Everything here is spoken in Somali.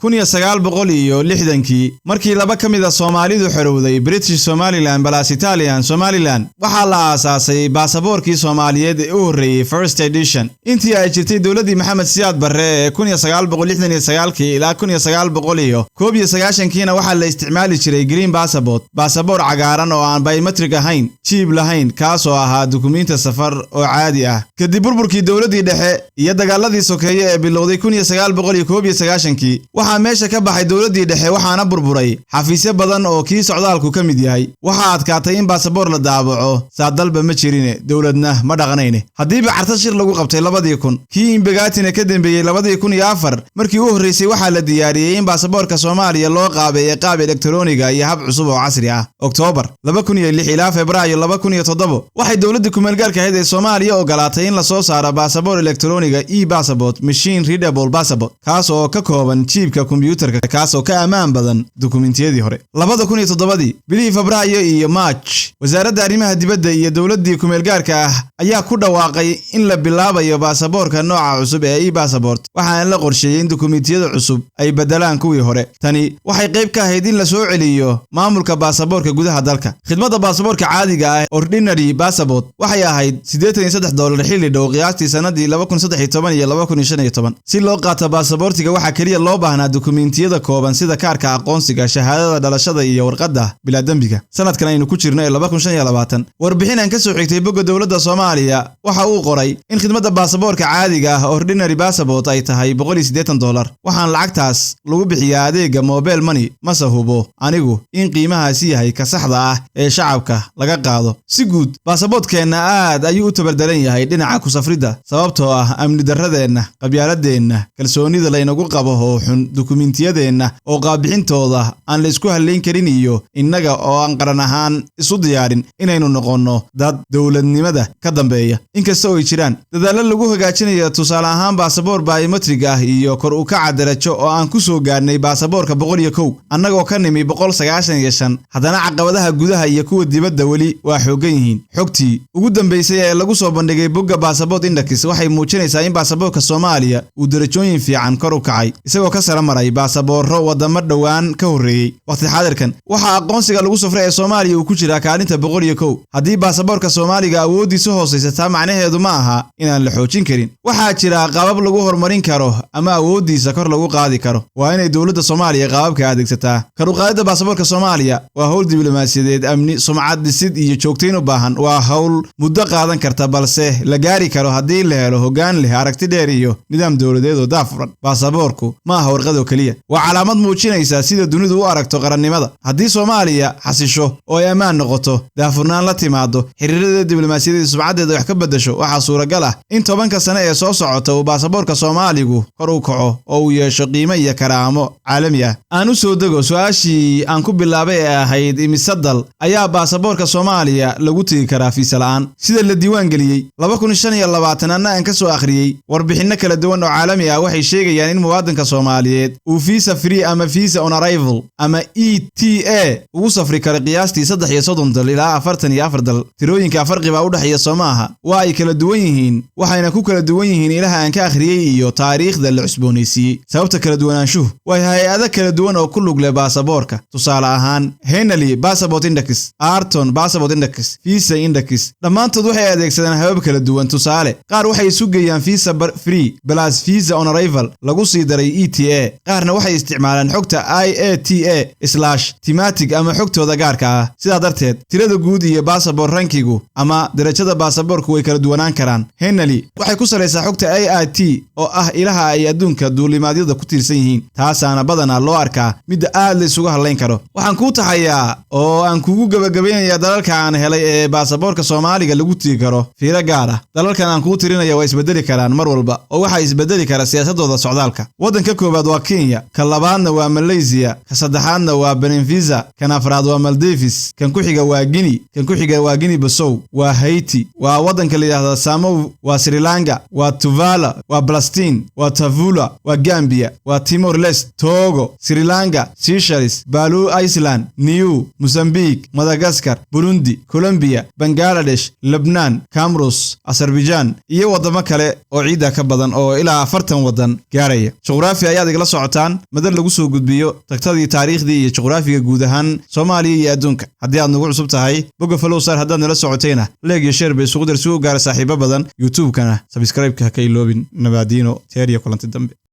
1960kii markii laba ka mid ah Soomaalidu xorowday British Somaliland plus Italian Somaliland waxaa la aasaasay baasaboorkii Soomaaliyeed ee u horeeyay first edition intii ay jirtay dawladii Maxamed Siyaad Barre ee 1969 ilaa 1991kiina waxaa la isticmaali jiray green passport baasaboor cagaaran oo aan biometric ahayn chip lahayn kaas oo ahaa dukumiinti safar oo caadi ah kadib burburkii dawladii dhexe iyo dagaaladii sokeeye ee bilowday 1991kii waxaa meesha ka baxay dawladii dhexe waxaana burburay xafiisyo badan oo kii socdaalku ka mid yahay waxaa adkaatay in baasaboor la daabaco saadalba ma jirine dawladna ma dhaqanayne hadiiba carta shir lagu qabtay 2000 kii imbagaatina ka dambeeyay 2004 markii uu horeysay waxaa la diyaariyay in baasaboorka Soomaaliya loo qaabeeyo qaab elektarooniga iyo hab cusub oo casri ah October 2006 ilaa Febraayo 2007 waxay dawladda ku meelgaarka ahayd ee Soomaaliya ogolaatay in la soo saaro baasaboor elektarooniga e-passport machine readable passport kaas oo ka kooban chipka computerka kaas oo ka amaan badan dukumiintiyadii hore 2007 bilii Febraayo iyo March wasaaradda arrimaha dibadda iyo dawladda ku meelgaarka ah ayaa ku dhawaaqay in la bilaabayo baasaboorka nooca cusub ee e-passport waxaana la qorsheeyay in dukumiintiyada cusub ay bedelaan kuwii hore tani waxay qayb ka ahayd in la soo celiyo maamulka baasaboorka gudaha dalka khidmadda baasaboorka caadiga ah ordinary passport waxay ahayd $83 xilli dhow qiyaastii sanadii 2013 iyo 2015 si loo qaato baasaboortiga waxa kaliya loo baahnaa dukumiintiyada kooban sida kaarka aqoonsiga shahaadada dhalashada iyo warqadda bila dambiga sanadkan aynu ku jirno ee 2025 warbixin ka soo xigtay bogga dawladda Soomaaliya waxa uu qoray in khidmadda baasaboorka caadiga ah ordinary passport ay tahay $180 waxaan lacagtaas lagu bixiyaa adeega mobile money ma sahubo anigu in qiimahaasi yahay ka saxda ah ee shacabka laga qaado si guud baasaboorkeena aad ayuu u tabardaran yahay dhinaca ku safrida sababtoo ah amni darradeena qabyaaladeenna kalsoonida la inagu qabo oo xun dukumiintiyadeenna oo qaabixintooda aan la isku haleyn karin iyo innaga oo aan qaran ahaan isu diyaarin inaynu noqono dad dawladnimada ka dambeeya inkasta oo ay jiraan dadaalo lagu hagaajinayo tusaale ahaan baasaboor biometric ah iyo kor u kaca darajo oo aan ku soo gaarnay baasaboorka 101 annagoo ka nimi 195 haddana caqabadaha gudaha iyo kuwa dibadda weli waa xoogan yihiin xogtii ugu dambeysay ee lagu soo bandhigay bogga passport index waxay muujinaysaa in baasaboorka Soomaaliya uu darajooyin fiican kor u kacay isagoo ka sare maray baasaboorro wadamo dhawaan ka horeeyay waqti xaadirkan waxa aqoonsiga lagu safray ee Soomaaliya uu ku jira kaalinta 101 haddii baasaboorka Soomaaliga awoodiisa hooseysa macnaheedu ma aha inaan la xoojin karin waxaa jira qaabab lagu horumarin karo ama awoodiisa kor lagu qaadi karo waa inay dawladda Soomaaliya qaababka adeegsataa kor u qaadida baasaboorka Soomaaliya waa hawl diblomaasiyadeed amni sumcad dhisid iyo joogteyn u baahan waa hawl muddo qaadan karta balse la gaari karo haddii la helo hoggaan leh aragti dheer iyo nidaam dawladeed oo daahfuran baasaboorku ma aha warqad oo kaliya waa calaamad muujinaysa sida dunidu u aragto qarannimada haddii Soomaaliya xasisho oo ay ammaan noqoto daahfurnaan la timaado xiriirada diblomaasiyadeed sumcadeeda wax ka bedesho waxa suuragal ah in 10 sano ee soo socota uu baasaboorka Soomaaligu kor u kaco oo uu yeesho qiimo iyo karaamo caalami ah aan u soo dago su'aashii aan ku bilaabay ee ahayd imisadal ayaa baasaboorka Soomaaliya lagu tagi karaa fiisa la'aan sida la diiwaan galiyay 2025 aan ka soo akhriyay warbixino kala duwan oo caalami ah waxay sheegayaan in muwaadinka Soomaaliyeed uu visa free ama visa on arrival ama ETA ugu safri karo qiyaastii 33 dal ilaa 44 dal tirooyinka farqiga u dhaxeeya Soomaha waa ay kala duwan yihiin waxayna ku kala duwan yihiin ilaha aan ka akhriyay iyo taariikhda la cusboonaysiiyay sababta kala duwanaanshuhu waa hay'ado kala duwan oo ku lug leh baasaboorka tusaale ahaan Henley Passport Index Arton Passport Index Visa Index dhammaantood waxay adeegsadaan habab kala duwan tusaale qaar waxay sugayaan visa free plus visa on arrival lagu sii daray ETA qaarna waxay isticmaalaan xogta IATA/thematic ama xogtooda gaarka ah sidaa darteed tirada guud iyo baasaboor rankigu ama darajada baasaboorku way kala duwanaan karaan Henley waxay ku salaysaa xogta AIT oo ah ilaha ay adduunka duulimaadyada ku tiirsan yihiin taasaana badanaa loo arkaa mid aad la isugu halayn karo waxaan ku taxayaa oo aan kugu gabagabeynayaa dalalka aan helay ee baasaboorka Soomaaliga lagu tigi karo fiiro gaar ah dalalkan aan ku tirinaya way isbedeli karaan mar walba oo waxa isbedeli kara siyaasadooda socdaalka wadanka koobaad waa Kenya ka labaadna waa Malaysia ka saddexaadna waa Beninvisa kan afraad waa Maldives kan ku xiga waa Guinea kan ku xiga waa Guinea Bissau waa Haiti waa wadanka la yiraahdo Samoa waa Sri Lanka waa Tuvalu waa Palestine waa Tavula waa Gambia waa Timor Leste Togo Sri Lanka Seychelles Palau Iceland Niue Mozambique Madagascar Burundi Colombia Bangladesh Lebanon Comoros Azerbaijan iyo wadamo kale oo ciida ka badan oo ilaa 40 wadan gaaraya juqraafi ayaad igala socotaan madal lagu soo gudbiyo tagtadii taariikhdii iyo juqraafiga guud ahaan Soomaaliya iyo adduunka. Haddii aad nagu cusub tahay boga follow sar haddaad nala socotayna like iyo share bay isugu darsi u gaar saaxiibo badan YouTube-kana subscribe-ka ka iloobin. Nabadino teeriyo kulanti dambe.